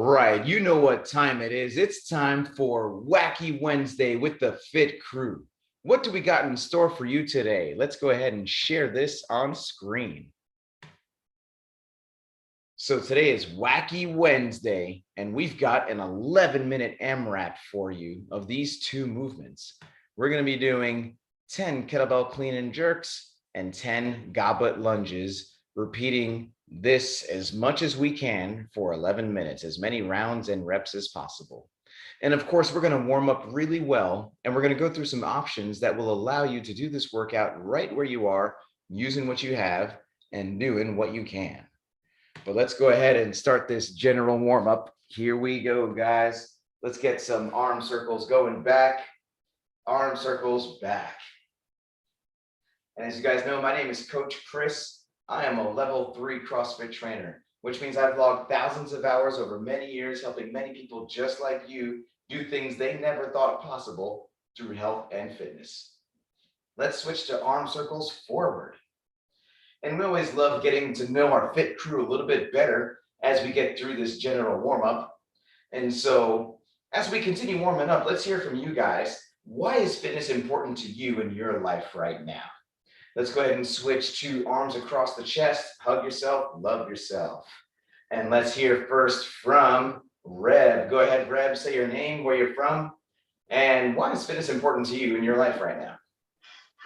right, you know what time it is. It's time for Wacky Wednesday with the Fit Crew. What do we got in store for you today? Let's go ahead and share this on screen. So today is Wacky Wednesday, and we've got an 11-minute AMRAP for you of these two movements. We're going to be doing 10 kettlebell clean and jerks and 10 goblet lunges, repeating this as much as we can for 11 minutes, as many rounds and reps as possible. And of course, we're going to warm up really well, and we're going to go through some options that will allow you to do this workout right where you are, using what you have and doing what you can. But let's go ahead and start this general warm up. Here we go, guys. Let's get some arm circles going back, arm circles back. And as you guys know, my name is Coach Chris. I am a level 3 CrossFit trainer, which means I've logged thousands of hours over many years, helping many people just like you do things they never thought possible through health and fitness. Let's switch to arm circles forward. And we always love getting to know our fit crew a little bit better as we get through this general warm-up. And so as we continue warming up, let's hear from you guys. Why is fitness important to you in your life right now? Let's go ahead and switch to arms across the chest. Hug yourself, love yourself. And let's hear first from Reb. Go ahead, Reb, say your name, where you're from, and why is fitness important to you in your life right now?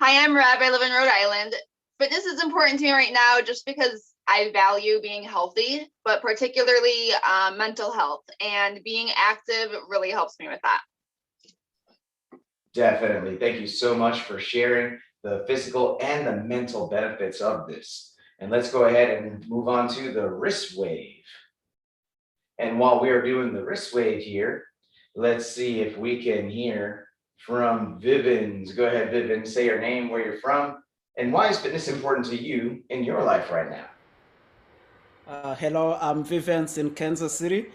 Hi, I'm Reb. I live in Rhode Island. Fitness is important to me right now just because I value being healthy, but particularly mental health, and being active really helps me with that. Definitely. Thank you so much for sharing the physical and the mental benefits of this. And let's go ahead and move on to the wrist wave. And while we are doing the wrist wave here, let's see if we can hear from Vivens. Go ahead, Vivens, say your name, where you're from, and why is fitness important to you in your life right now? Hello, I'm Vivens in Kansas City.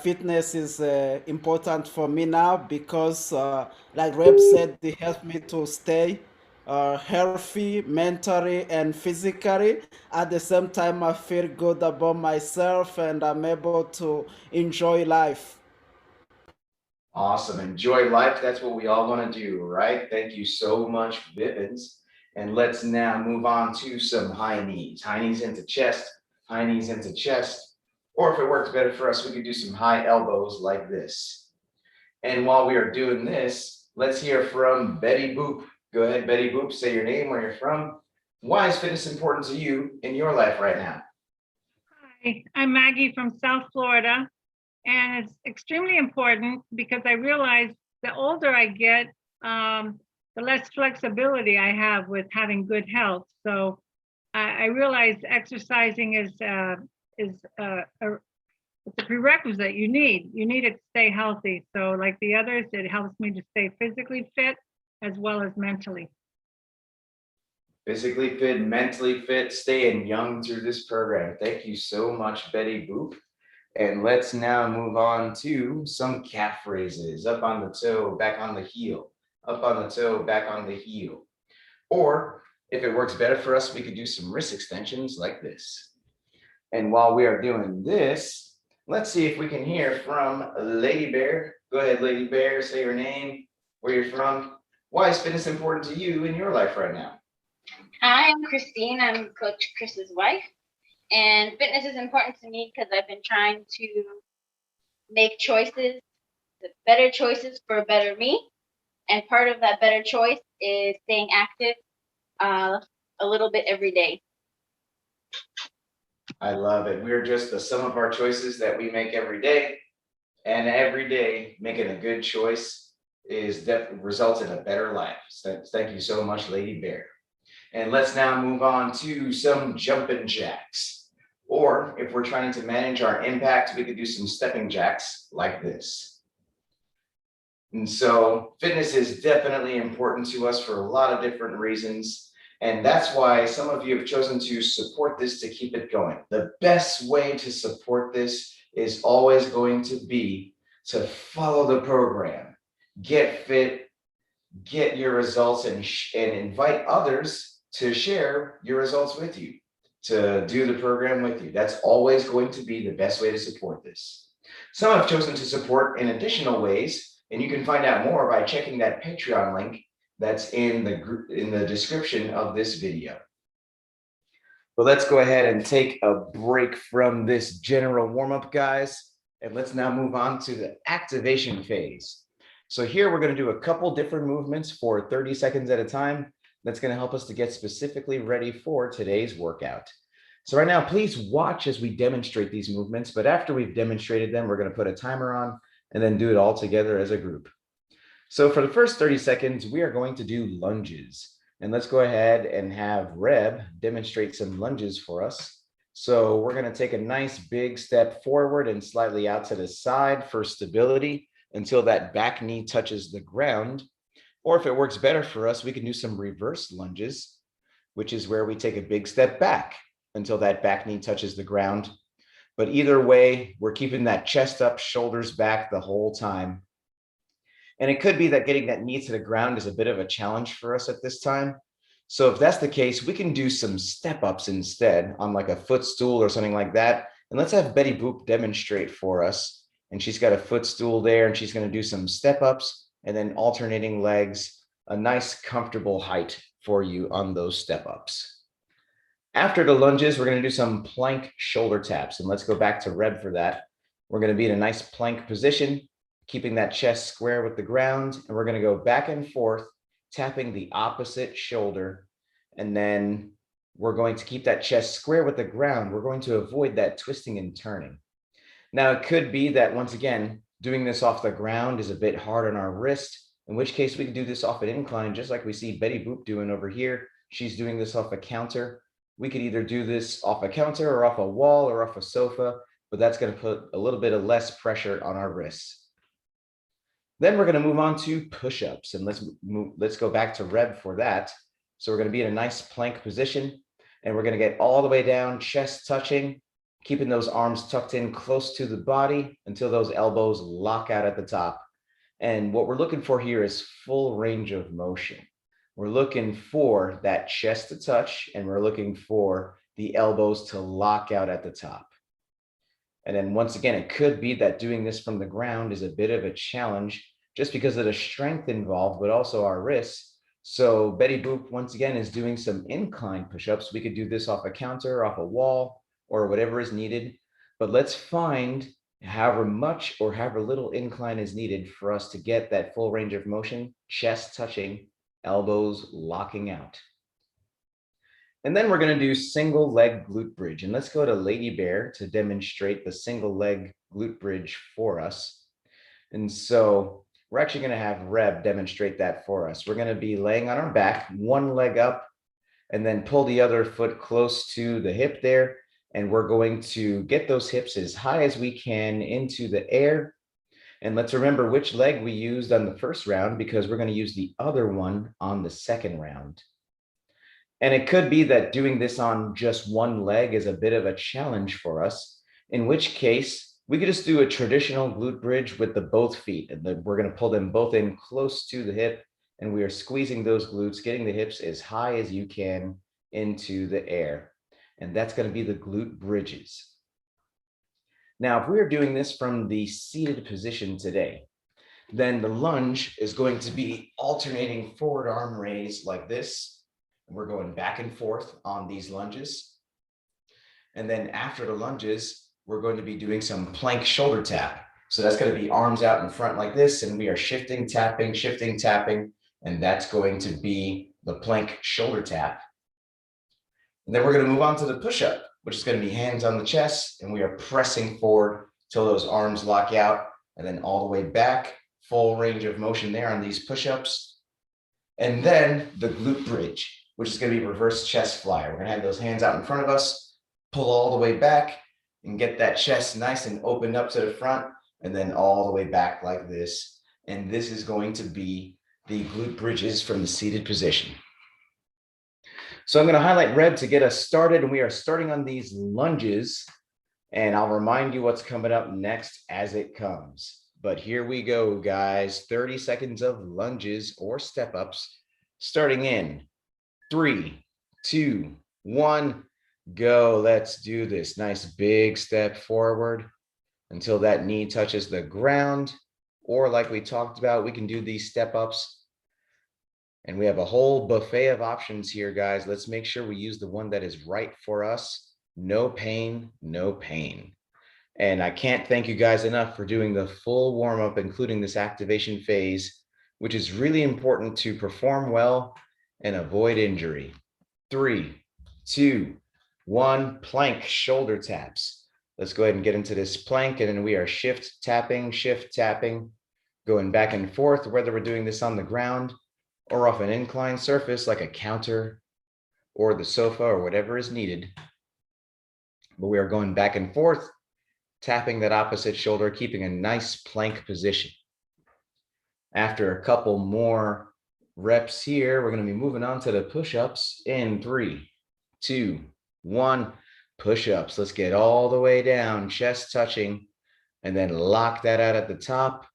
Fitness is important for me now because, like Rep said, it helps me to stay healthy mentally and physically. At the same time, I feel good about myself and I'm able to enjoy life. Awesome. Enjoy life. That's what we all want to do, right? Thank you so much, Vivens. And let's now move on to some high knees. High knees into chest, high knees into chest. Or if it works better for us, we could do some high elbows like this. And while we are doing this, let's hear from Betty Boop. Go ahead, Betty Boop, say your name, where you're from. Why is fitness important to you in your life right now? Hi, I'm Maggie from South Florida. And it's extremely important because I realize the older I get, the less flexibility I have with having good health. So I realize exercising is it's a prerequisite you need. You need it to stay healthy. So like the others, it helps me to stay physically fit as well as mentally. Physically fit, mentally fit, staying young through this program. Thank you so much, Betty Boop. And let's now move on to some calf raises. Up on the toe, back on the heel. Up on the toe, back on the heel. Or if it works better for us, we could do some wrist extensions like this. And while we are doing this, let's see if we can hear from Lady Bear. Go ahead, Lady Bear, say your name, where you're from. Why is fitness important to you in your life right now? Hi, I'm Christine. I'm Coach Chris's wife. And fitness is important to me because I've been trying to make choices, the better choices for a better me. And part of that better choice is staying active a little bit every day. I love it. We're just the sum of our choices that we make every day. And every day, making a good choice is definitely results in a better life. So thank you so much, Lady Bear. And let's now move on to some jumping jacks. Or if we're trying to manage our impact, we could do some stepping jacks like this. And so fitness is definitely important to us for a lot of different reasons. And that's why some of you have chosen to support this to keep it going. The best way to support this is always going to be to follow the program, get fit, get your results, and invite others to share your results with you, to do the program with you. That's always going to be the best way to support this. Some have chosen to support in additional ways, and you can find out more by checking that Patreon link that's in the description of this video. But let's go ahead and take a break from this general warm-up, guys, and let's now move on to the activation phase. So here we're going to do a couple different movements for 30 seconds at a time. That's going to help us to get specifically ready for today's workout. So right now, please watch as we demonstrate these movements, but after we've demonstrated them, we're going to put a timer on and then do it all together as a group. So for the first 30 seconds, we are going to do lunges. And let's go ahead and have Reb demonstrate some lunges for us. So we're going to take a nice big step forward and slightly out to the side for stability until that back knee touches the ground. Or if it works better for us, we can do some reverse lunges, which is where we take a big step back until that back knee touches the ground. But either way, we're keeping that chest up, shoulders back the whole time. And it could be that getting that knee to the ground is a bit of a challenge for us at this time. So if that's the case, we can do some step ups instead on like a footstool or something like that. And let's have Betty Boop demonstrate for us. And she's got a footstool there and she's going to do some step ups and then alternating legs, a nice comfortable height for you on those step ups. After the lunges, we're going to do some plank shoulder taps. And let's go back to Reb for that. We're going to be in a nice plank position, keeping that chest square with the ground. And we're going to go back and forth, tapping the opposite shoulder. And then we're going to keep that chest square with the ground. We're going to avoid that twisting and turning. Now, it could be that once again, doing this off the ground is a bit hard on our wrist, in which case we can do this off an incline, just like we see Betty Boop doing over here. She's doing this off a counter. We could either do this off a counter or off a wall or off a sofa, but that's going to put a little bit of less pressure on our wrists. Then we're going to move on to push-ups, and let's go back to Reb for that. So we're going to be in a nice plank position, and we're going to get all the way down, chest touching, keeping those arms tucked in close to the body until those elbows lock out at the top. And what we're looking for here is full range of motion. We're looking for that chest to touch, and we're looking for the elbows to lock out at the top. And then once again, it could be that doing this from the ground is a bit of a challenge just because of the strength involved, but also our wrists. So Betty Boop, once again, is doing some incline push-ups. We could do this off a counter, off a wall, or whatever is needed. But let's find however much or however little incline is needed for us to get that full range of motion, chest touching, elbows locking out. And then we're going to do single leg glute bridge. And let's go to Lady Bear to demonstrate the single leg glute bridge for us. And so we're actually going to have Reb demonstrate that for us. We're going to be laying on our back, one leg up, and then pull the other foot close to the hip there. And we're going to get those hips as high as we can into the air. And let's remember which leg we used on the first round, because we're going to use the other one on the second round. And it could be that doing this on just one leg is a bit of a challenge for us, in which case we could just do a traditional glute bridge with the both feet. And then we're going to pull them both in close to the hip, and we are squeezing those glutes, getting the hips as high as you can into the air. And that's going to be the glute bridges. Now, if we're doing this from the seated position today, then the lunge is going to be alternating forward arm raise like this. We're going back and forth on these lunges. And then after the lunges, we're going to be doing some plank shoulder tap. So that's going to be arms out in front like this, and we are shifting, tapping, and that's going to be the plank shoulder tap. And then we're going to move on to the push-up, which is going to be hands on the chest, and we are pressing forward till those arms lock out, and then all the way back, full range of motion there on these push-ups. And then the glute bridge, which is going to be reverse chest fly. We're going to have those hands out in front of us, pull all the way back, and get that chest nice and opened up to the front, and then all the way back like this. And this is going to be the glute bridges from the seated position. So I'm going to highlight Reb to get us started, and we are starting on these lunges, and I'll remind you what's coming up next as it comes. But here we go, guys. 30 seconds of lunges or step ups, starting in 3, 2, 1, go. Let's do this. Nice big step forward until that knee touches the ground. Or like we talked about, we can do these step ups. And we have a whole buffet of options here, guys. Let's make sure we use the one that is right for us. No pain, no pain. And I can't thank you guys enough for doing the full warm up, including this activation phase, which is really important to perform well and avoid injury. 3, 2, 1, plank shoulder taps. Let's go ahead and get into this plank, and then we are shift tapping, going back and forth, whether we're doing this on the ground or off an inclined surface like a counter or the sofa or whatever is needed. But we are going back and forth, tapping that opposite shoulder, keeping a nice plank position. After a couple more reps here, we're going to be moving on to the push-ups in 3, 2, 1, push-ups. Let's get all the way down, chest touching, and then lock that out at the top.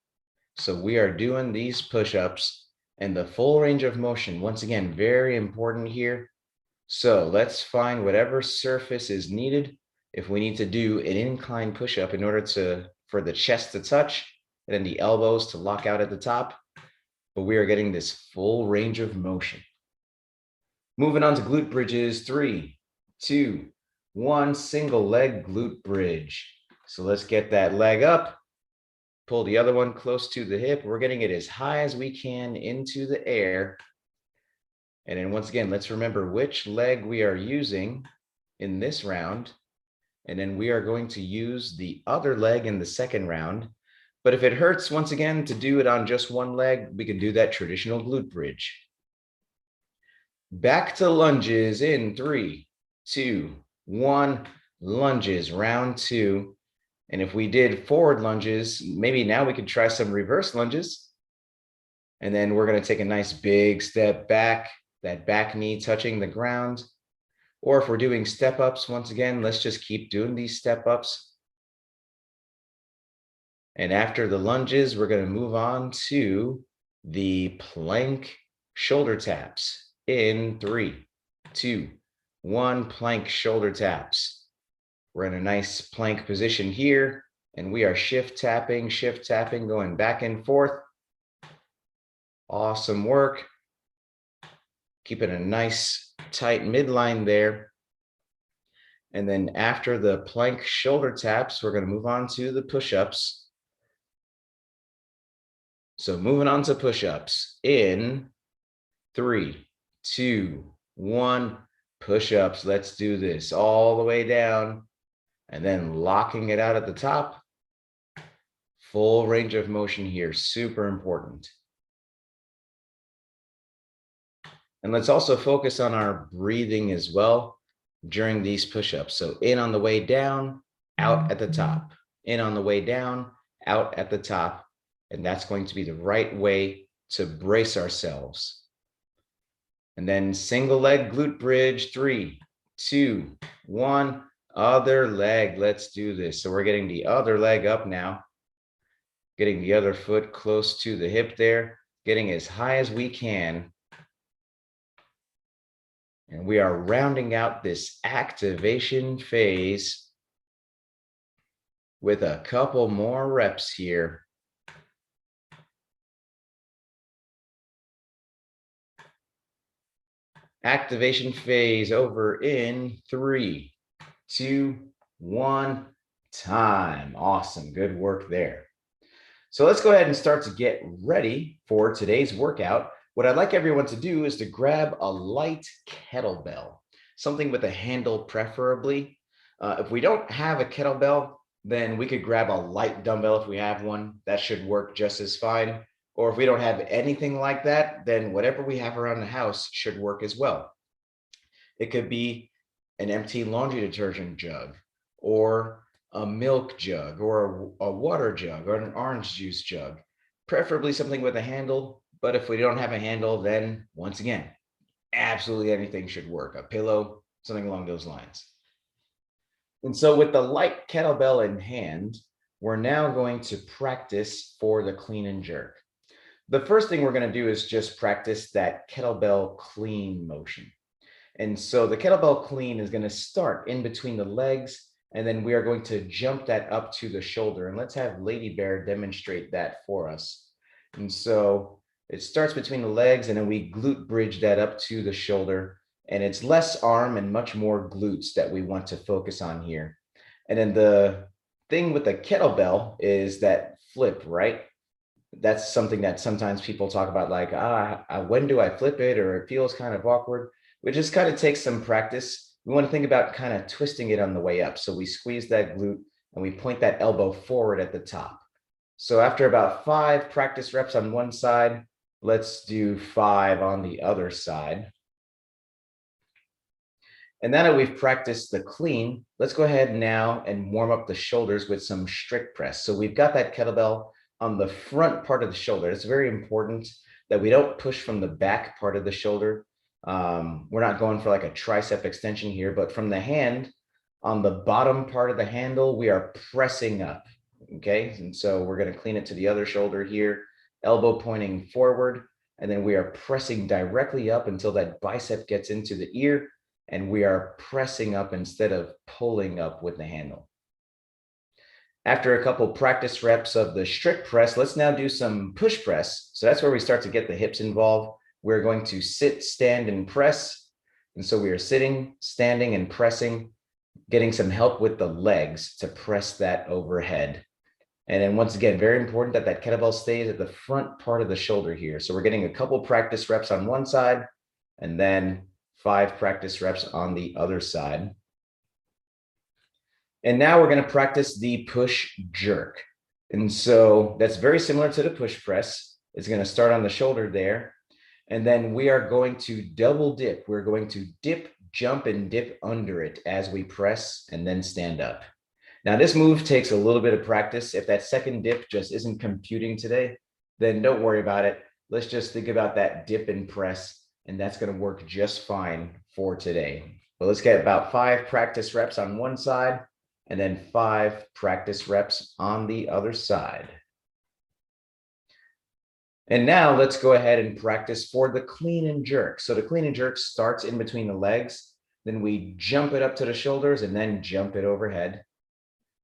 So we are doing these push-ups and the full range of motion. Once again, very important here. So let's find whatever surface is needed. If we need to do an incline push-up in order for the chest to touch and then the elbows to lock out at the top, but we are getting this full range of motion. Moving on to glute bridges, 3, 2, 1, single leg glute bridge. So let's get that leg up, pull the other one close to the hip. We're getting it as high as we can into the air. And then once again, let's remember which leg we are using in this round. And then we are going to use the other leg in the second round. But if it hurts, once again, to do it on just one leg, we can do that traditional glute bridge. Back to lunges in 3, 2, 1, lunges, round 2. And if we did forward lunges, maybe now we could try some reverse lunges. And then we're going to take a nice big step back, that back knee touching the ground. Or if we're doing step ups, once again, let's just keep doing these step ups. And after the lunges, we're going to move on to the plank shoulder taps in 3, 2, 1, plank shoulder taps. We're in a nice plank position here, and we are shift tapping, going back and forth. Awesome work. Keeping a nice tight midline there. And then after the plank shoulder taps, we're going to move on to the push-ups. So moving on to push-ups in 3, 2, 1, push-ups. Let's do this all the way down and then locking it out at the top. Full range of motion here, super important. And let's also focus on our breathing as well during these push-ups. So in on the way down, out at the top. In on the way down, out at the top. And that's going to be the right way to brace ourselves. And then single leg glute bridge, 3, 2, 1, other leg. Let's do this. So we're getting the other leg up now, getting the other foot close to the hip there, getting as high as we can. And we are rounding out this activation phase with a couple more reps here. Activation phase over in 3, 2, 1, time. Awesome, good work there. So let's go ahead and start to get ready for today's workout. What I'd like everyone to do is to grab a light kettlebell, something with a handle preferably. If we don't have a kettlebell, then we could grab a light dumbbell if we have one. That should work just as fine. Or if we don't have anything like that, then whatever we have around the house should work as well. It could be an empty laundry detergent jug, or a milk jug, or a water jug, or an orange juice jug, preferably something with a handle. But if we don't have a handle, then once again, absolutely anything should work. A pillow, something along those lines. And so with the light kettlebell in hand, we're now going to practice for the clean and jerk. The first thing we're going to do is just practice that kettlebell clean motion. And so the kettlebell clean is going to start in between the legs, And then we are going to jump that up to the shoulder. And let's have Lady Bear demonstrate that for us. And so it starts between the legs, and then we glute bridge that up to the shoulder. And it's less arm and much more glutes that we want to focus on here. And then the thing with the kettlebell is that flip, right? That's something that sometimes people talk about, like, when do I flip it? Or it feels kind of awkward, which just kind of takes some practice. We want to think about kind of twisting it on the way up. So we squeeze that glute and we point that elbow forward at the top. So after about 5 practice reps on one side, let's do 5 on the other side. And now that we've practiced the clean, let's go ahead now and warm up the shoulders with some strict press. So we've got that kettlebell on the front part of the shoulder. It's very important that we don't push from the back part of the shoulder. We're not going for like a tricep extension here, but from the hand on the bottom part of the handle, we are pressing up. Okay, and so we're going to clean it to the other shoulder here, elbow pointing forward, and then we are pressing directly up until that bicep gets into the ear, and we are pressing up instead of pulling up with the handle. After a couple practice reps of the strict press, let's now do some push press. So that's where we start to get the hips involved. We're going to sit, stand, and press. And so we are sitting, standing, and pressing, getting some help with the legs to press that overhead. And then once again, very important that that kettlebell stays at the front part of the shoulder here. So we're getting a couple practice reps on one side and then 5 practice reps on the other side. And now we're going to practice the push jerk. And so that's very similar to the push press. It's going to start on the shoulder there. And then we are going to double dip. We're going to dip, jump, and dip under it as we press and then stand up. Now, this move takes a little bit of practice. If that second dip just isn't computing today, then don't worry about it. Let's just think about that dip and press, and that's going to work just fine for today. But let's get about 5 practice reps on one side and then 5 practice reps on the other side. And now let's go ahead and practice for the clean and jerk. So the clean and jerk starts in between the legs, then we jump it up to the shoulders and then jump it overhead.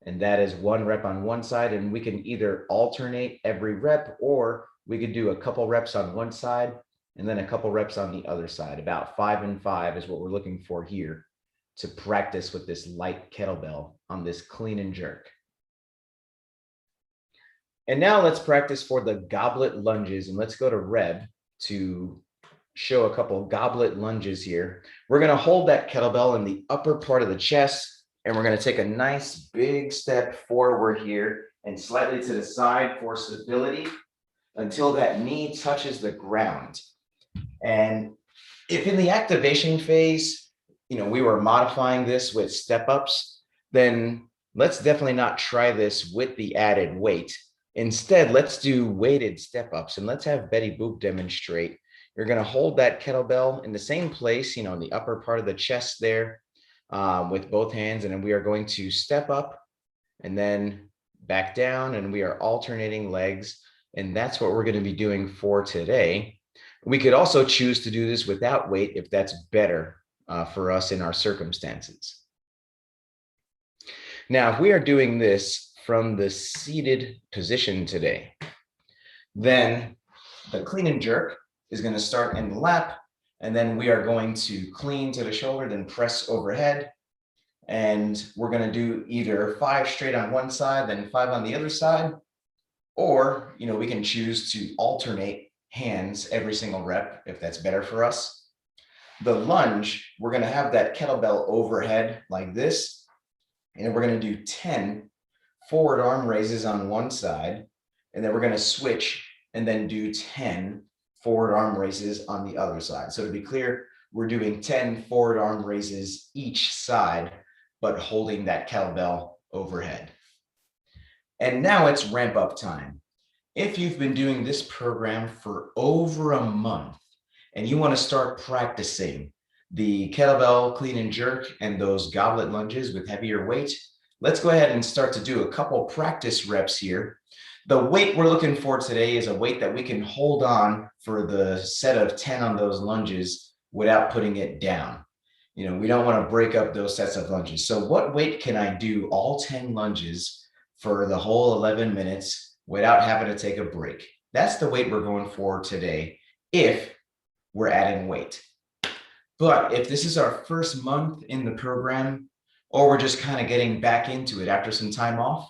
And that is 1 rep on one side, and we can either alternate every rep, or we could do a couple reps on one side and then a couple reps on the other side. About 5 and 5 is what we're looking for here to practice with this light kettlebell on this clean and jerk. And now let's practice for the goblet lunges, and let's go to Reb to show a couple goblet lunges here. We're going to hold that kettlebell in the upper part of the chest, and we're going to take a nice big step forward here and slightly to the side for stability until that knee touches the ground. And if in the activation phase, we were modifying this with step ups, then let's definitely not try this with the added weight. Instead, let's do weighted step ups, and let's have Betty Boop demonstrate. You're going to hold that kettlebell in the same place, in the upper part of the chest there, with both hands, and then we are going to step up and then back down, and we are alternating legs, and that's what we're going to be doing for today. We could also choose to do this without weight if that's better for us in our circumstances. Now, if we are doing this from the seated position today, then the clean and jerk is going to start in the lap, and then we are going to clean to the shoulder, then press overhead. And we're going to do either 5 straight on one side, then 5 on the other side. Or, we can choose to alternate hands every single rep if that's better for us. The lunge, we're going to have that kettlebell overhead like this. And we're going to do 10 forward arm raises on one side. And then we're going to switch and then do 10 forward arm raises on the other side. So to be clear, we're doing 10 forward arm raises each side, but holding that kettlebell overhead. And now it's ramp up time. If you've been doing this program for over a month and you want to start practicing the kettlebell clean and jerk and those goblet lunges with heavier weight, let's go ahead and start to do a couple practice reps here. The weight we're looking for today is a weight that we can hold on for the set of 10 on those lunges without putting it down. We don't want to break up those sets of lunges. So what weight can I do all 10 lunges for the whole 11 minutes without having to take a break? That's the weight we're going for today if we're adding weight. But if this is our first month in the program, or we're just kind of getting back into it after some time off,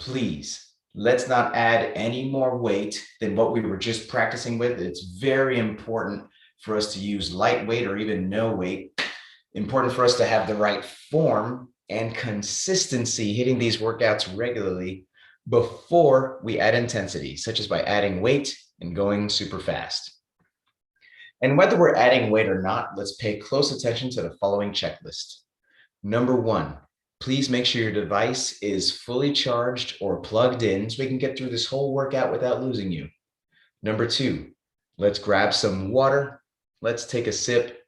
please, let's not add any more weight than what we were just practicing with. It's very important for us to use lightweight or even no weight. Important for us to have the right form and consistency hitting these workouts regularly before we add intensity, such as by adding weight and going super fast. And whether we're adding weight or not, let's pay close attention to the following checklist. Number 1, please make sure your device is fully charged or plugged in so we can get through this whole workout without losing you. Number 2, let's grab some water. Let's take a sip.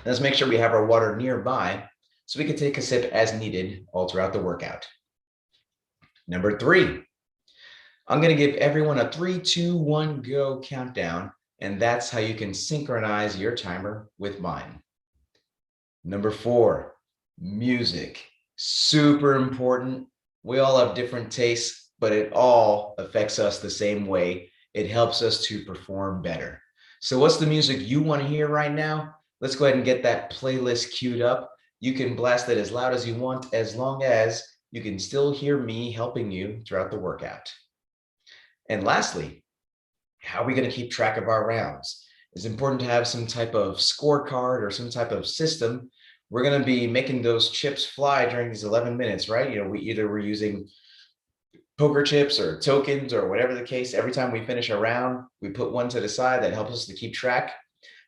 Let's make sure we have our water nearby so we can take a sip as needed all throughout the workout. Number 3, I'm going to give everyone a 3, 2, 1, go countdown, and that's how you can synchronize your timer with mine. Number 4, music. Super important. We all have different tastes, but it all affects us the same way. It helps us to perform better. So what's the music you want to hear right now? Let's go ahead and get that playlist queued up. You can blast it as loud as you want, as long as you can still hear me helping you throughout the workout. And lastly, how are we going to keep track of our rounds? It's important to have some type of scorecard or some type of system. We're going to be making those chips fly during these 11 minutes, right? We're using poker chips or tokens or whatever the case. Every time we finish a round, we put one to the side that helps us to keep track.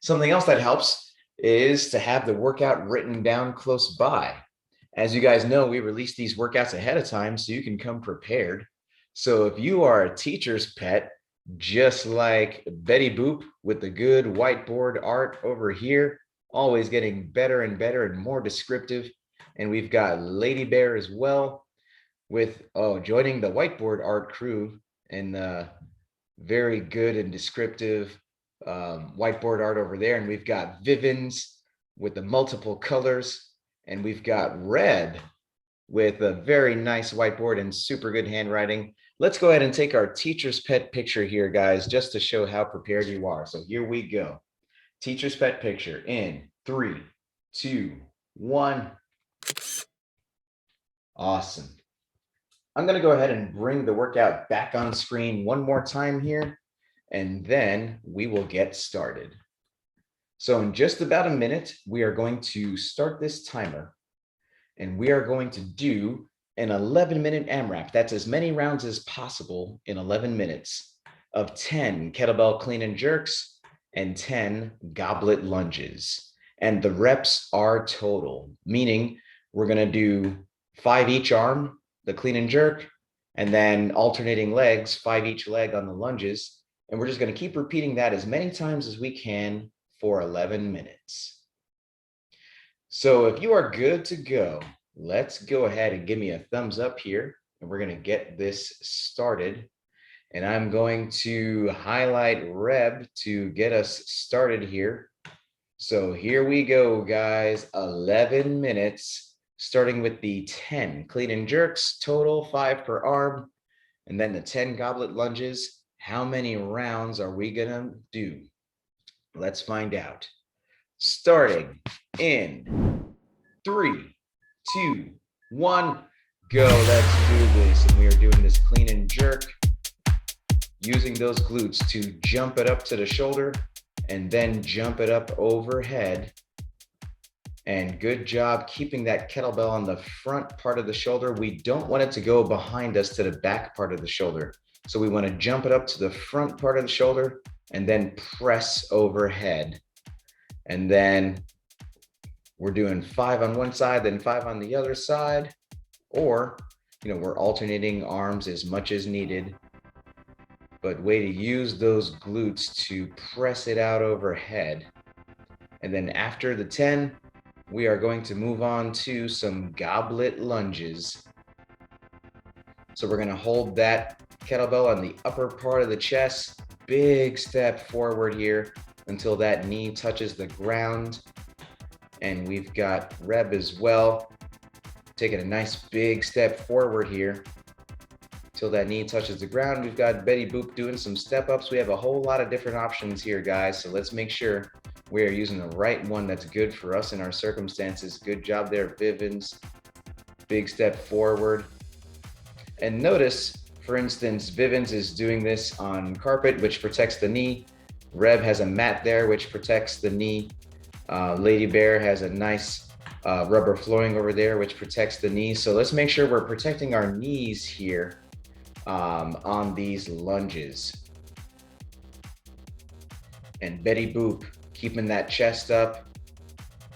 Something else that helps is to have the workout written down close by. As you guys know, we release these workouts ahead of time so you can come prepared. So if you are a teacher's pet, just like Betty Boop with the good whiteboard art over here, always getting better and better and more descriptive. And we've got Lady Bear as well with joining the whiteboard art crew and very good and descriptive whiteboard art over there. And we've got Vivens with the multiple colors, and we've got Red with a very nice whiteboard and super good handwriting. Let's go ahead and take our teacher's pet picture here, guys, just to show how prepared you are. So here we go. Teacher's pet picture in 3, 2, 1. Awesome. I'm going to go ahead and bring the workout back on screen one more time here, and then we will get started. So in just about a minute, we are going to start this timer, and we are going to do an 11-minute AMRAP. That's as many rounds as possible in 11 minutes of 10 kettlebell clean and jerks and 10 goblet lunges. And the reps are total, meaning we're going to do 5 each arm, the clean and jerk, and then alternating legs, 5 each leg on the lunges. And we're just going to keep repeating that as many times as we can for 11 minutes. So if you are good to go, let's go ahead and give me a thumbs up here, and we're going to get this started. And I'm going to highlight Reb to get us started here. So here we go, guys, 11 minutes, starting with the 10 clean and jerks, total 5 per arm, and then the 10 goblet lunges. How many rounds are we gonna do? Let's find out. Starting in 3, 2, 1, go. Let's do this. And we are doing this clean and jerk, using those glutes to jump it up to the shoulder and then jump it up overhead. And good job keeping that kettlebell on the front part of the shoulder. We don't want it to go behind us to the back part of the shoulder. So we want to jump it up to the front part of the shoulder and then press overhead. And then we're doing 5 on one side, then 5 on the other side, or, we're alternating arms as much as needed. But way to use those glutes to press it out overhead. And then after the 10, we are going to move on to some goblet lunges. So we're going to hold that kettlebell on the upper part of the chest, big step forward here, until that knee touches the ground. And we've got Reb as well, taking a nice big step forward here till that knee touches the ground. We've got Betty Boop doing some step ups. We have a whole lot of different options here, guys. So let's make sure we are using the right one that's good for us in our circumstances. Good job there, Vivens. Big step forward. And notice, for instance, Vivens is doing this on carpet, which protects the knee. Reb has a mat there, which protects the knee. Lady Bear has a nice rubber flooring over there, which protects the knee. So let's make sure we're protecting our knees here on these lunges. And Betty Boop, keeping that chest up.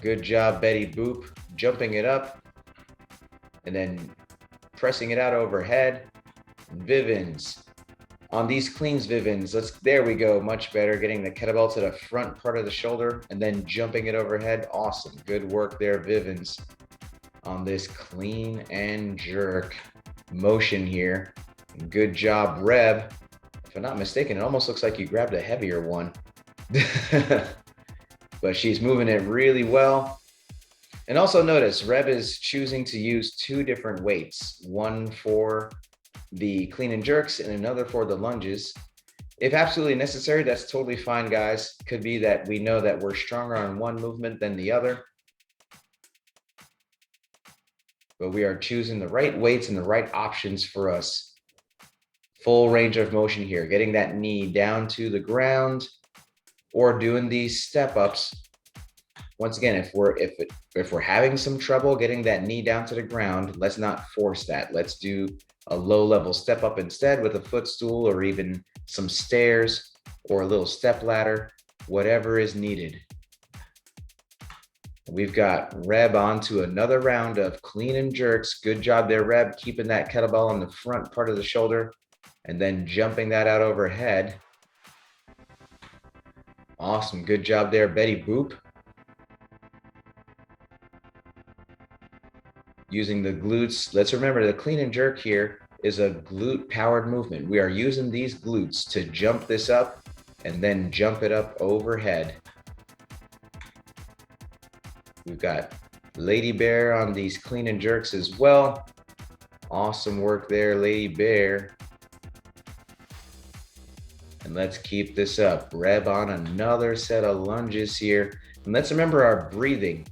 Good job, Betty Boop, jumping it up and then pressing it out overhead. Vivens. On these cleans, Vivens, there we go, much better. Getting the kettlebell to the front part of the shoulder and then jumping it overhead. Awesome, good work there, Vivens. On this clean and jerk motion here. Good job, Reb. If I'm not mistaken, it almost looks like you grabbed a heavier one. But she's moving it really well. And also notice, Reb is choosing to use 2 different weights, one for the clean and jerks and another for the lunges. If absolutely necessary, that's totally fine, guys. Could be that we know that we're stronger on one movement than the other. But we are choosing the right weights and the right options for us. Full range of motion here, getting that knee down to the ground or doing these step ups. Once again, if we're having some trouble getting that knee down to the ground, let's not force that. Let's do a low level step up instead with a footstool or even some stairs or a little step ladder, whatever is needed. We've got Reb on to another round of clean and jerks. Good job there, Reb, keeping that kettlebell on the front part of the shoulder and then jumping that out overhead. Awesome, good job there, Betty Boop. Using the glutes. Let's remember the clean and jerk here is a glute powered movement. We are using these glutes to jump this up and then jump it up overhead. We've got Lady Bear on these clean and jerks as well. Awesome work there, Lady Bear. And let's keep this up. Reb on another set of lunges here. And let's remember our breathing.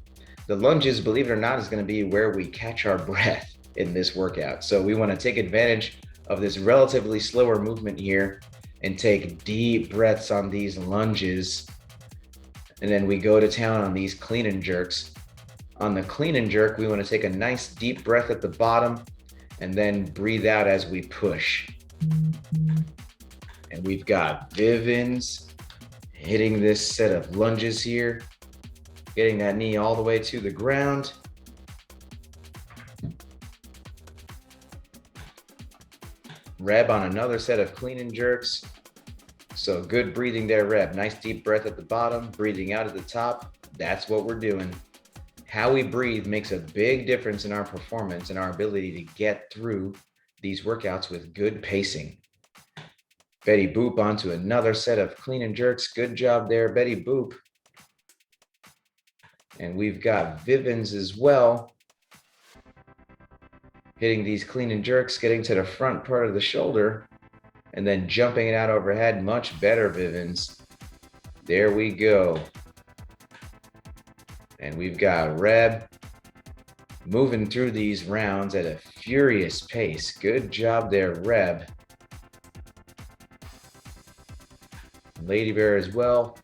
The lunges, believe it or not, is going to be where we catch our breath in this workout. So we want to take advantage of this relatively slower movement here and take deep breaths on these lunges. And then we go to town on these clean and jerks. On the clean and jerk, we want to take a nice deep breath at the bottom and then breathe out as we push. And we've got Vivens hitting this set of lunges here. Getting that knee all the way to the ground. Reb on another set of clean and jerks. So good breathing there, Reb. Nice deep breath at the bottom, breathing out at the top. That's what we're doing. How we breathe makes a big difference in our performance and our ability to get through these workouts with good pacing. Betty Boop onto another set of clean and jerks. Good job there, Betty Boop. And we've got Vivens as well, hitting these clean and jerks, getting to the front part of the shoulder, and then jumping it out overhead. Much better, Vivens. There we go. And we've got Reb moving through these rounds at a furious pace. Good job there, Reb. Lady Bear as well.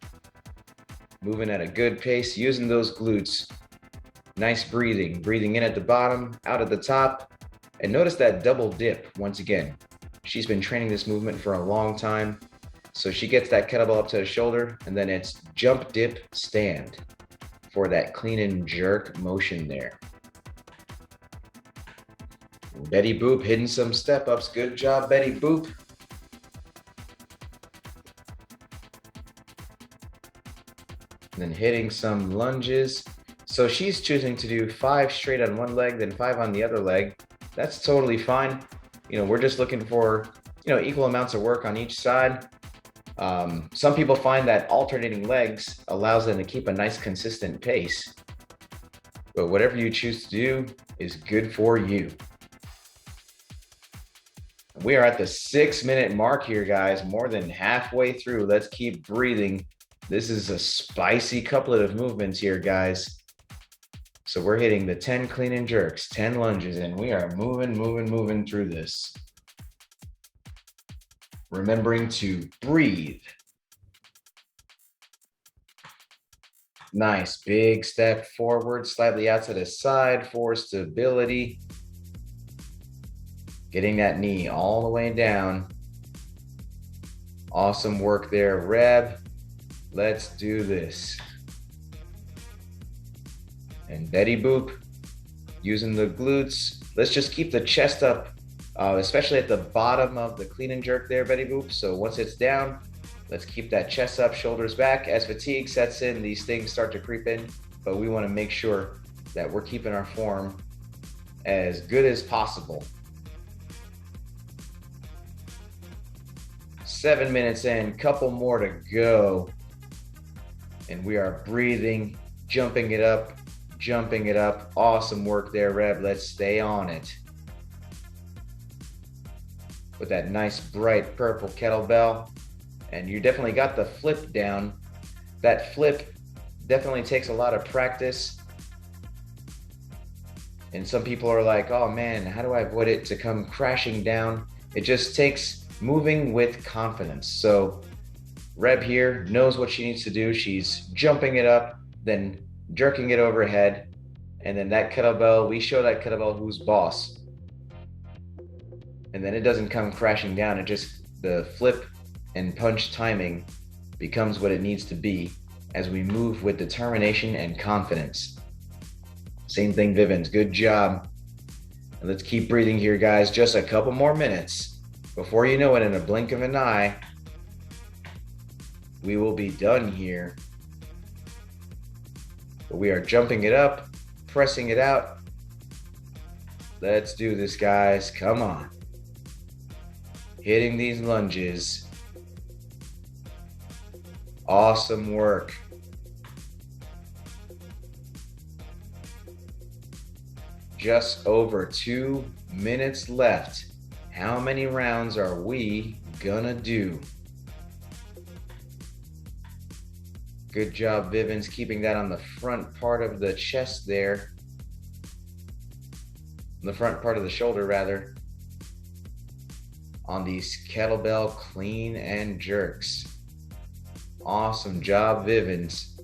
Moving at a good pace, using those glutes. Nice breathing. Breathing in at the bottom, out at the top. And notice that double dip once again. She's been training this movement for a long time. So she gets that kettlebell up to the shoulder, and then it's jump, dip, stand for that clean and jerk motion there. Betty Boop hitting some step ups. Good job, Betty Boop. Then hitting some lunges. So she's choosing to do 5 straight on one leg, then 5 on the other leg. That's totally fine. We're just looking for, equal amounts of work on each side. Some people find that alternating legs allows them to keep a nice consistent pace, but whatever you choose to do is good for you. We are at the 6-minute mark here, guys, more than halfway through. Let's keep breathing. This is a spicy couplet of movements here, guys. So we're hitting the 10 clean and jerks, 10 lunges, and we are moving through this. Remembering to breathe. Nice, big step forward, slightly out to the side for stability. Getting that knee all the way down. Awesome work there, Reb. Let's do this. And Betty Boop, using the glutes. Let's just keep the chest up, especially at the bottom of the clean and jerk there, Betty Boop. So once it's down, let's keep that chest up, shoulders back. As fatigue sets in, these things start to creep in, but we want to make sure that we're keeping our form as good as possible. 7 minutes in, couple more to go. And we are breathing, jumping it up. Awesome work there, Reb. Let's stay on it. With that nice bright purple kettlebell. And you definitely got the flip down. That flip definitely takes a lot of practice. And some people are like, oh man, how do I avoid it to come crashing down? It just takes moving with confidence. So Reb here knows what she needs to do. She's jumping it up, then jerking it overhead. And then that kettlebell, we show that kettlebell who's boss. And then it doesn't come crashing down. It just, the flip and punch timing becomes what it needs to be as we move with determination and confidence. Same thing, Vivens, good job. And let's keep breathing here, guys. Just a couple more minutes. Before you know it, in a blink of an eye, we will be done here. But we are jumping it up, pressing it out. Let's do this, guys. Come on. Hitting these lunges. Awesome work. Just over 2 minutes left. How many rounds are we gonna do? Good job, Vivens, keeping that on the front part of the chest there. The front part of the shoulder, rather. On these kettlebell clean and jerks. Awesome job, Vivens.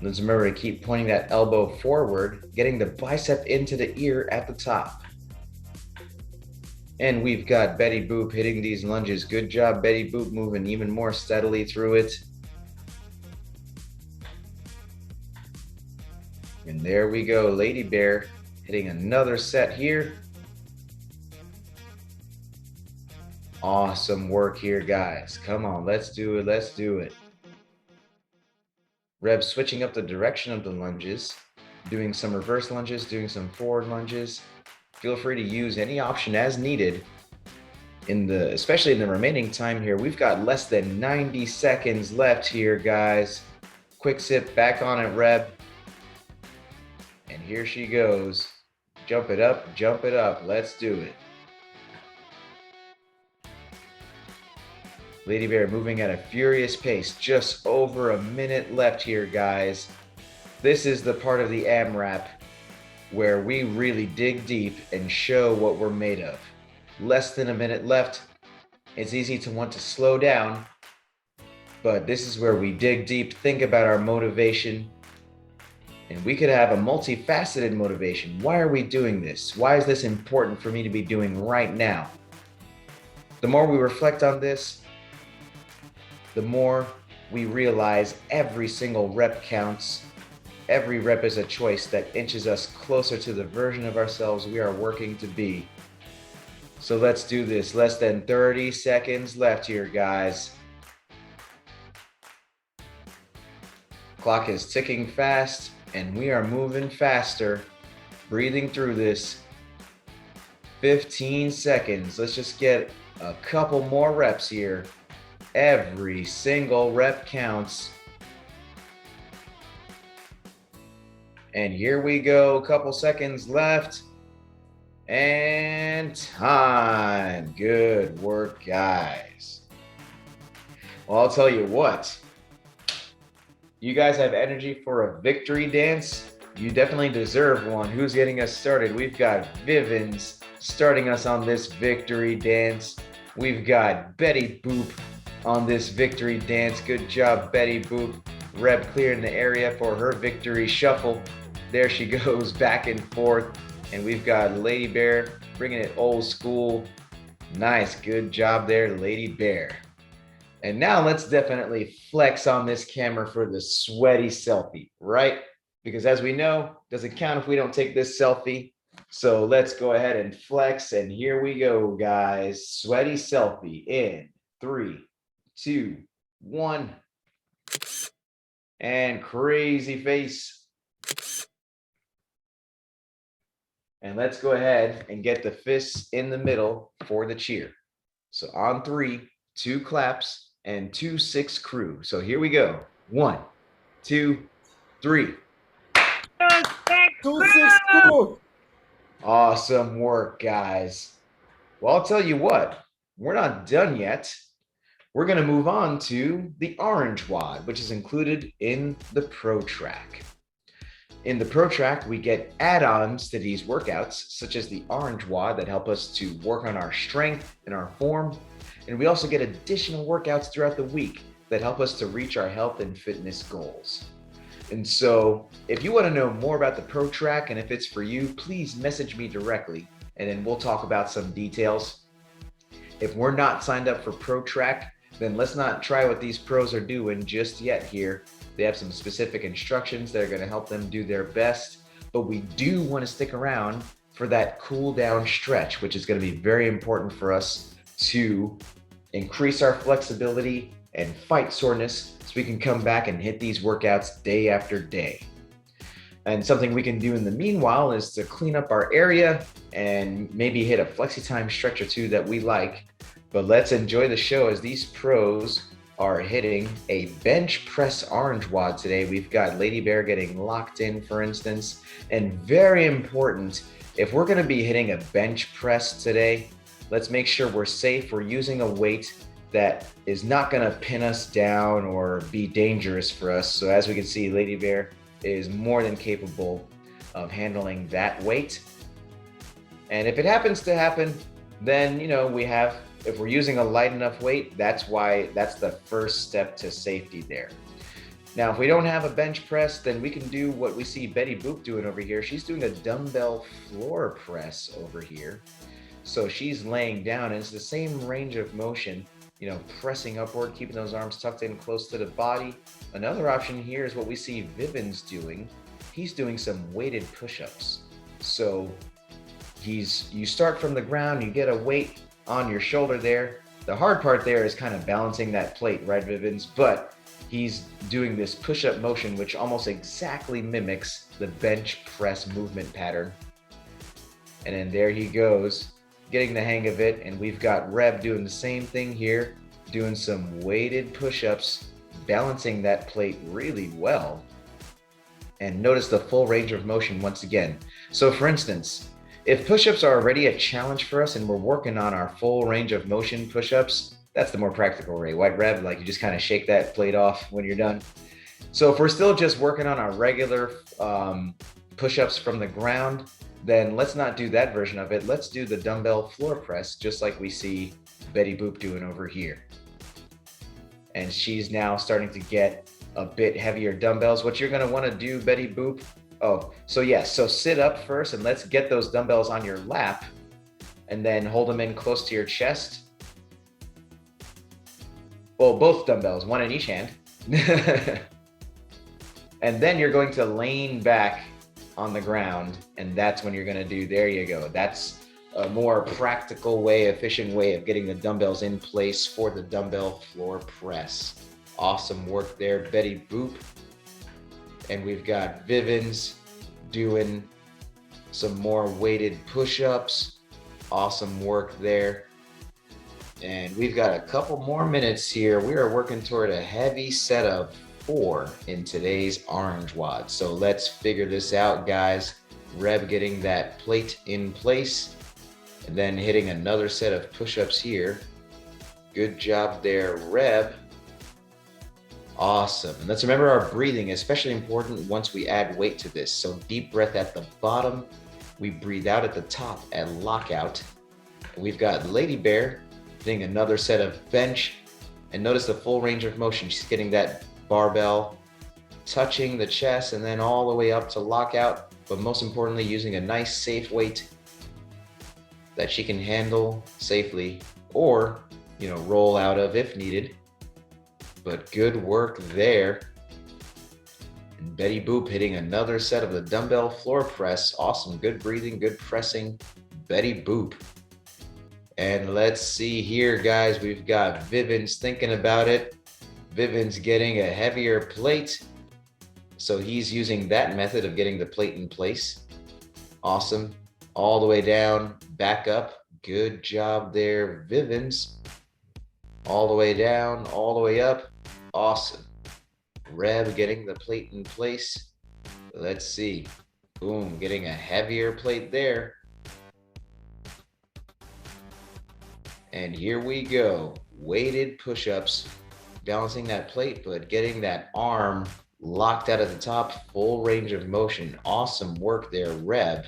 Let's remember to keep pointing that elbow forward, getting the bicep into the ear at the top. And we've got Betty Boop hitting these lunges. Good job, Betty Boop, moving even more steadily through it. And there we go, Lady Bear hitting another set here. Awesome work here, guys. Come on, let's do it. Reb switching up the direction of the lunges, doing some reverse lunges, doing some forward lunges. Feel free to use any option as needed. Especially in the remaining time here, we've got less than 90 seconds left here, guys. Quick sip, back on it, Reb. And here she goes. Jump it up, let's do it. Lady Bear moving at a furious pace, just over a minute left here, guys. This is the part of the AMRAP where we really dig deep and show what we're made of. Less than a minute left. It's easy to want to slow down, but this is where we dig deep, think about our motivation, and we could have a multifaceted motivation. Why are we doing this? Why is this important for me to be doing right now? The more we reflect on this, the more we realize every single rep counts. Every rep is a choice that inches us closer to the version of ourselves we are working to be. So let's do this. Less than 30 seconds left here, guys. Clock is ticking fast, and we are moving faster. Breathing through this. 15 seconds. Let's just get a couple more reps here. Every single rep counts. And here we go, a couple seconds left. And time. Good work, guys. Well, I'll tell you what. You guys have energy for a victory dance? You definitely deserve one. Who's getting us started? We've got Vivens starting us on this victory dance. We've got Betty Boop on this victory dance. Good job, Betty Boop. Rep clearing the area for her victory shuffle. There she goes, back and forth. And we've got Lady Bear bringing it old school. Nice, good job there, Lady Bear. And now let's definitely flex on this camera for the sweaty selfie, right? Because as we know, doesn't count if we don't take this selfie. So let's go ahead and flex. And here we go, guys. Sweaty selfie in 3, 2, 1. And crazy face. And let's go ahead and get the fists in the middle for the cheer. So on 3, 2 claps and 2 6 crew. So here we go. 1, 2, 3. 2 6 crew. Awesome work, guys. Well, I'll tell you what, we're not done yet. We're going to move on to the orange WOD, which is included in the Pro Track. In the Pro Track, we get add-ons to these workouts, such as the orange WOD that help us to work on our strength and our form. And we also get additional workouts throughout the week that help us to reach our health and fitness goals. And so if you want to know more about the Pro Track and if it's for you, please message me directly and then we'll talk about some details. If we're not signed up for Pro Track, then let's not try what these pros are doing just yet here. They have some specific instructions that are going to help them do their best, but we do want to stick around for that cool down stretch, which is going to be very important for us to increase our flexibility and fight soreness so we can come back and hit these workouts day after day. And something we can do in the meanwhile is to clean up our area and maybe hit a flexi time stretch or two that we like. But let's enjoy the show as these pros are hitting a bench press orange WOD today. We've got Lady Bear getting locked in, for instance, and very important, if we're gonna be hitting a bench press today, let's make sure we're safe. We're using a weight that is not gonna pin us down or be dangerous for us. So as we can see, Lady Bear is more than capable of handling that weight. And if it happens to happen, then, if we're using a light enough weight, that's the first step to safety there. Now, if we don't have a bench press, then we can do what we see Betty Boop doing over here. She's doing a dumbbell floor press over here. So she's laying down, and it's the same range of motion, pressing upward, keeping those arms tucked in close to the body. Another option here is what we see Vivens doing. He's doing some weighted push-ups. So you start from the ground, you get a weight on your shoulder there. The hard part there is kind of balancing that plate, right, Vivens? But he's doing this push-up motion, which almost exactly mimics the bench press movement pattern. And then there he goes, getting the hang of it. And we've got Reb doing the same thing here, doing some weighted push-ups, balancing that plate really well. And notice the full range of motion once again. So for instance, if push-ups are already a challenge for us and we're working on our full range of motion push-ups, that's the more practical way, right, Reb? Like you just kind of shake that plate off when you're done. So if we're still just working on our regular push-ups from the ground, then let's not do that version of it. Let's do the dumbbell floor press, just like we see Betty Boop doing over here. And she's now starting to get a bit heavier dumbbells. What you're gonna wanna do, Betty Boop, so sit up first and let's get those dumbbells on your lap and then hold them in close to your chest. Well, both dumbbells, one in each hand. And then you're going to lean back on the ground, and that's when you're gonna do, there you go. That's a more practical way, efficient way of getting the dumbbells in place for the dumbbell floor press. Awesome work there, Betty Boop. And we've got Vivens doing some more weighted push-ups. Awesome work there. And we've got a couple more minutes here. We are working toward a heavy set of 4 in today's orange WOD. So let's figure this out, guys. Reb getting that plate in place and then hitting another set of push-ups here. Good job there, Reb. Awesome. And let's remember our breathing, especially important once we add weight to this. So deep breath at the bottom. We breathe out at the top at lockout. We've got Lady Bear hitting another set of bench. And notice the full range of motion. She's getting that barbell touching the chest and then all the way up to lockout. But most importantly, using a nice safe weight that she can handle safely or, roll out of if needed. But good work there. And Betty Boop hitting another set of the dumbbell floor press. Awesome. Good breathing, good pressing. Betty Boop. And let's see here, guys. We've got Vivens thinking about it. Vivens getting a heavier plate. So he's using that method of getting the plate in place. Awesome. All the way down, back up. Good job there, Vivens. All the way down, all the way up. Awesome. Reb getting the plate in place. Let's see. Boom, getting a heavier plate there. And here we go. Weighted push-ups, balancing that plate, but getting that arm locked out at the top, full range of motion. Awesome work there, Reb.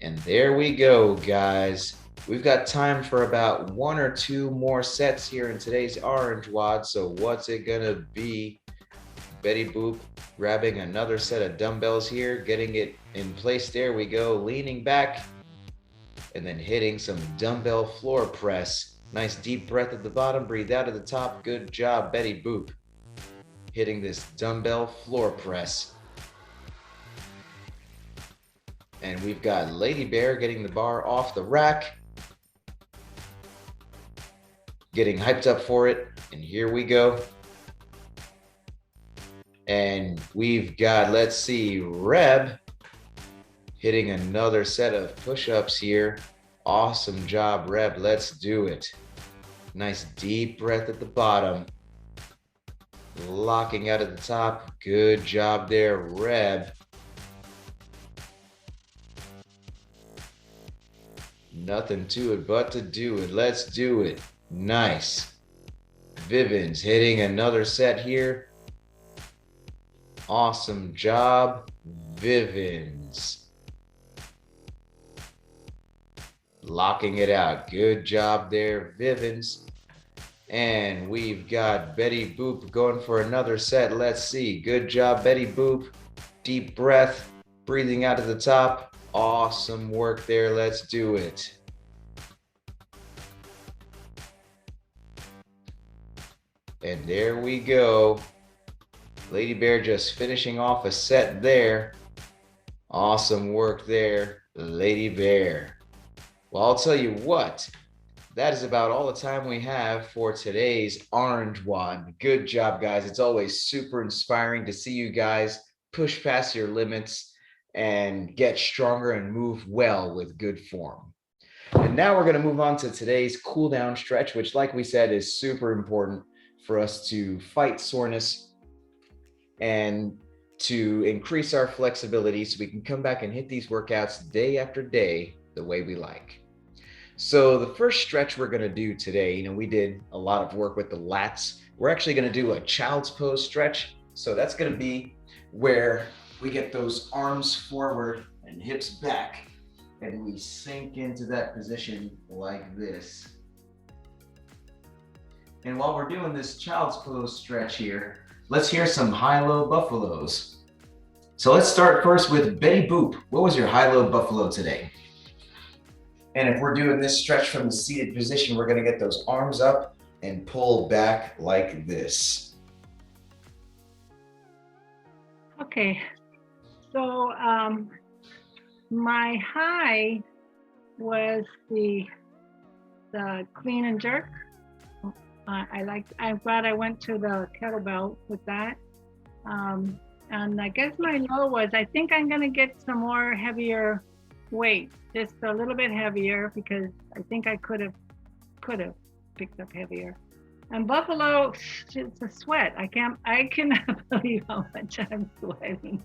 And there we go, guys. We've got time for about 1 or 2 more sets here in today's orange WOD. So what's it gonna be? Betty Boop grabbing another set of dumbbells here, getting it in place. There we go, leaning back and then hitting some dumbbell floor press. Nice deep breath at the bottom, breathe out at the top. Good job, Betty Boop. Hitting this dumbbell floor press. And we've got Lady Bear getting the bar off the rack. Getting hyped up for it. And here we go. And we've got, let's see, Reb hitting another set of push-ups here. Awesome job, Reb. Let's do it. Nice deep breath at the bottom. Locking out at the top. Good job there, Reb. Nothing to it but to do it. Let's do it. Nice. Vivens hitting another set here. Awesome job, Vivens. Locking it out. Good job there, Vivens. And we've got Betty Boop going for another set. Let's see. Good job, Betty Boop. Deep breath, breathing out at the top. Awesome work there. Let's do it. And there we go. Lady Bear just finishing off a set there. Awesome work there, Lady Bear. Well, I'll tell you what, that is about all the time we have for today's orange WOD. Good job, guys. It's always super inspiring to see you guys push past your limits and get stronger and move well with good form. And now we're going to move on to today's cool down stretch, which, like we said, is super important for us to fight soreness and to increase our flexibility so we can come back and hit these workouts day after day the way we like. So the first stretch we're going to do today, we did a lot of work with the lats. We're actually going to do a child's pose stretch. So that's going to be where we get those arms forward and hips back, and we sink into that position like this. And while we're doing this child's pose stretch here, let's hear some high-low buffaloes. So let's start first with Betty Boop. What was your high-low buffalo today? And if we're doing this stretch from the seated position, we're gonna get those arms up and pull back like this. Okay, so my high was the clean and jerk. I'm glad I went to the kettlebell with that. And I guess my low was, I think I'm gonna get some more heavier weight, just a little bit heavier, because I think I could have picked up heavier. And buffalo, it's a sweat. I cannot believe how much I'm sweating.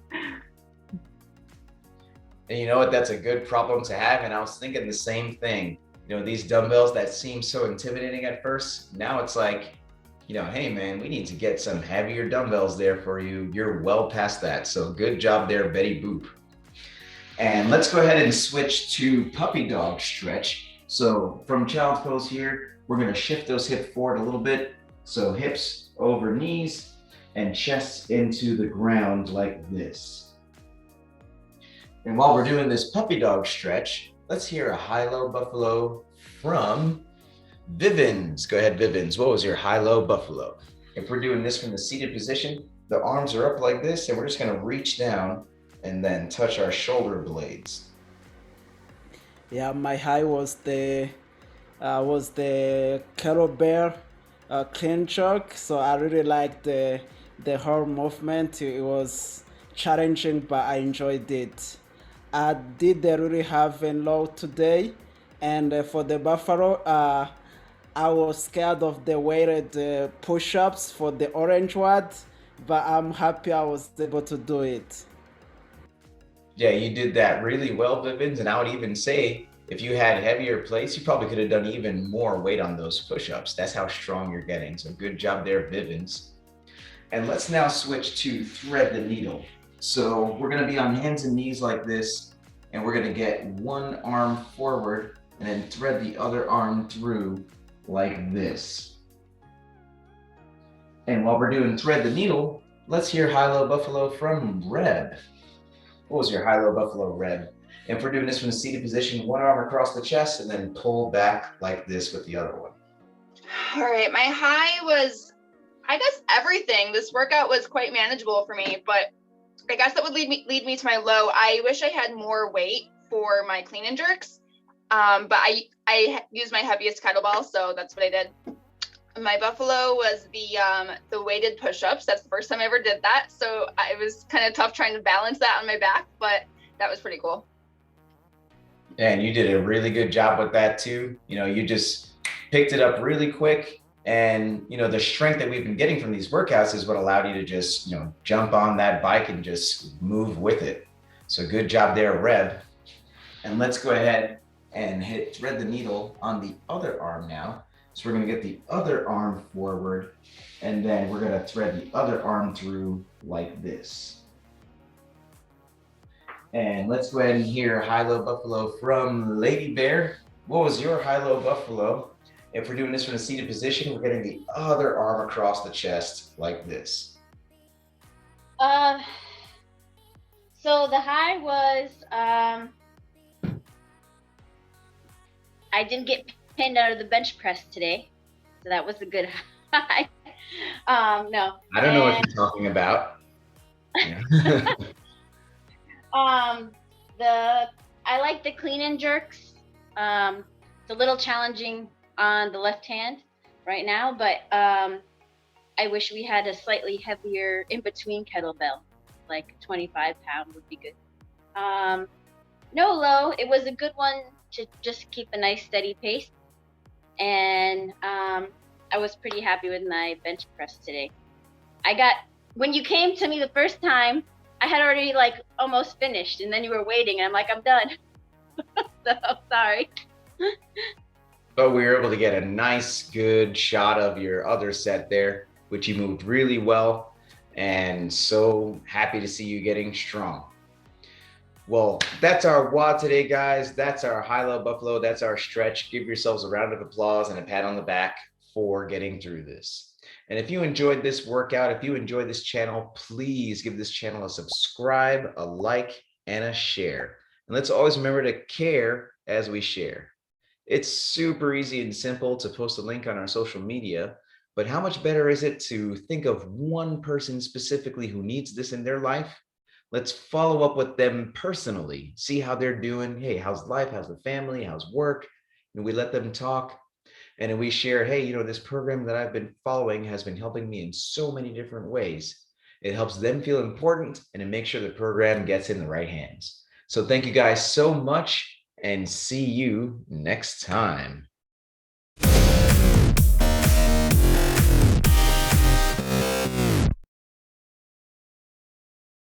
And you know what? That's a good problem to have. And I was thinking the same thing. You know, these dumbbells that seem so intimidating at first, now it's like, you know, hey man, we need to get some heavier dumbbells there for you. You're well past that. So good job there, Betty Boop. And let's go ahead and switch to puppy dog stretch. So from child's pose here, we're going to shift those hips forward a little bit. So hips over knees and chest into the ground like this. And while we're doing this puppy dog stretch, let's hear a high-low buffalo from Vivens. Go ahead, Vivens. What was your high-low buffalo? If we're doing this from the seated position, the arms are up like this, and we're just going to reach down and then touch our shoulder blades. Yeah, my high was the kettlebell clean jerk. So I really liked the whole movement. It was challenging, but I enjoyed it. I did the really have a low today, and for the buffalo, I was scared of the weighted push-ups for the orange WOD, but I'm happy I was able to do it. Yeah, you did that really well, Vivens. And I would even say, if you had heavier plates, you probably could have done even more weight on those push-ups. That's how strong you're getting. So good job there, Vivens. And let's now switch to thread the needle. So we're gonna be on hands and knees like this, and we're gonna get one arm forward and then thread the other arm through like this. And while we're doing thread the needle, let's hear high-low buffalo from Reb. What was your high-low buffalo, Reb? And if we're doing this from the seated position, one arm across the chest and then pull back like this with the other one. All right, my high was, I guess, everything. This workout was quite manageable for me, but I guess that would lead me to my low. I wish I had more weight for my clean and jerks, but I used my heaviest kettlebell, so that's what I did. My buffalo was the weighted push-ups. That's the first time I ever did that, so it was kind of tough trying to balance that on my back, but that was pretty cool. And you did a really good job with that too. You know, you just picked it up really quick. And, you know, the strength that we've been getting from these workouts is what allowed you to just, you know, jump on that bike and just move with it. So good job there, Reb. And let's go ahead and thread the needle on the other arm now. So we're going to get the other arm forward, and then we're going to thread the other arm through like this. And let's go ahead and hear high-low buffalo from Lady Bear. What was your high-low buffalo? If we're doing this from a seated position, we're getting the other arm across the chest like this. So the high was, I didn't get pinned out of the bench press today, so that was a good high. No. I don't know what you're talking about. Yeah. I like the clean and jerks. It's a little challenging on the left hand right now, but I wish we had a slightly heavier in between kettlebell, like 25-pound would be good. No low, it was a good one to just keep a nice steady pace, and I was pretty happy with my bench press today. When you came to me the first time, I had already like almost finished, and then you were waiting, and I'm like, I'm done. So sorry. But we were able to get a nice, good shot of your other set there, which you moved really well, and so happy to see you getting strong. Well, that's our WOD today, guys. That's our high-low buffalo. That's our stretch. Give yourselves a round of applause and a pat on the back for getting through this. And if you enjoyed this workout, if you enjoyed this channel, please give this channel a subscribe, a like, and a share. And let's always remember to care as we share. It's super easy and simple to post a link on our social media, but how much better is it to think of one person specifically who needs this in their life? Let's follow up with them personally, see how they're doing. Hey, how's life? How's the family? How's work? And we let them talk. And then we share, hey, you know, this program that I've been following has been helping me in so many different ways. It helps them feel important, and it makes sure the program gets in the right hands. So thank you guys so much and see you next time.